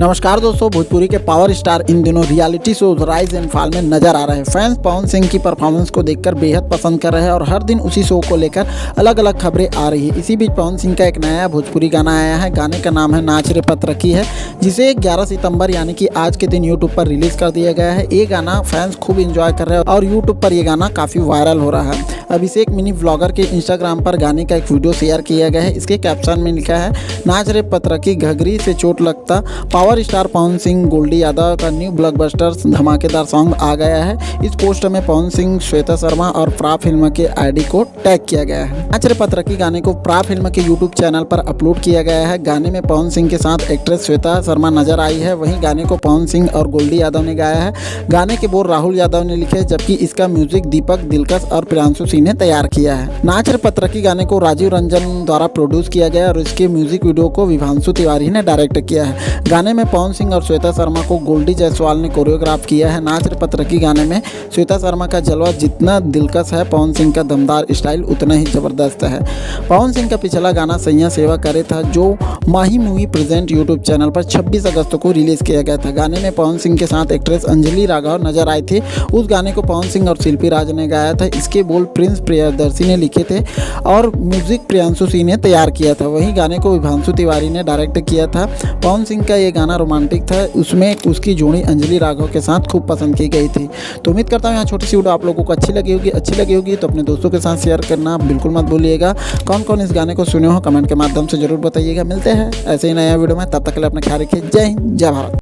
नमस्कार दोस्तों, भोजपुरी के पावर स्टार इन दिनों reality show rise and fall में नजर आ रहे हैं। फैंस पवन सिंह की परफॉर्मेंस को देखकर बेहद पसंद कर रहे हैं और हर दिन उसी शो को लेकर अलग अलग खबरें आ रही है। इसी बीच पवन सिंह का एक नया भोजपुरी गाना आया है। गाने का नाम है नाच रे पतरकी है, जिसे 11 सितंबर यानी कि आज के दिन यूट्यूब पर रिलीज कर दिया गया है। ये गाना फैंस खूब इंजॉय कर रहे हैं और यूट्यूब पर ये गाना काफ़ी वायरल हो रहा है। अभिषेक मिनी व्लॉगर के इंस्टाग्राम पर गाने का एक वीडियो शेयर किया गया है। इसके कैप्शन में लिखा है, नाच रे पतरकी घघरी से चोट लगता। पावर स्टार पवन सिंह गोल्डी यादव का न्यू ब्लॉकबस्टर धमाकेदार सॉन्ग आ गया है। इस पोस्ट में पवन सिंह, श्वेता शर्मा और प्रा फिल्म के आईडी को टैग किया गया है। नाच रे पतरकी गाने को प्रा फिल्म के यूट्यूब चैनल पर अपलोड किया गया है। गाने में पवन सिंह के साथ एक्ट्रेस श्वेता शर्मा नजर आई है। वहीं गाने को पवन सिंह और गोल्डी यादव ने गाया है। गाने के बोल राहुल यादव ने लिखे, जबकि इसका म्यूजिक दीपक दिलकश और प्रियांशु सिंह ने तैयार किया है। नाच रे पतरकी गाने को राजीव रंजन द्वारा प्रोड्यूस किया गया और इसके म्यूजिक वीडियो को विभांशु तिवारी ने डायरेक्ट किया है। गाने में पवन सिंह और श्वेता शर्मा को गोल्डी जायसवाल ने कोरियोग्राफ किया है। नाच रे पतरकी गाने में श्वेता शर्मा का जलवा जितना दिलकश है, पवन सिंह का दमदार स्टाइल उतना ही जबरदस्त है। पवन सिंह का पिछला गाना सैया सेवा करे था, जो माही मूवी प्रेजेंट यूट्यूब चैनल पर 26 अगस्त को रिलीज किया गया था। गाने में पवन सिंह के साथ एक्ट्रेस अंजलि राघव नजर आई थी। उस गाने को पवन सिंह और शिल्पी राज ने गाया था। इसके बोल प्रिंस प्रियदर्शी ने लिखे थे और म्यूजिक प्रियांशु सिंह ने तैयार किया था। वहीं गाने को विभांशु तिवारी ने डायरेक्ट किया था। पवन सिंह का ये गाना रोमांटिक था, उसमें उसकी जोड़ी अंजलि राघव के साथ खूब पसंद की गई थी। तो उम्मीद करता हूँ यहाँ छोटी सी वीडियो आप लोगों को अच्छी लगी होगी तो अपने दोस्तों के साथ शेयर करना बिल्कुल मत भूलिएगा। कौन कौन इस गाने को सुने हो कमेंट के माध्यम से जरूर बताइएगा। मिलते हैं ऐसे ही नया वीडियो में, तब तक के लिए अपना ख्याल रखिए। जय हिंद, जय भारत।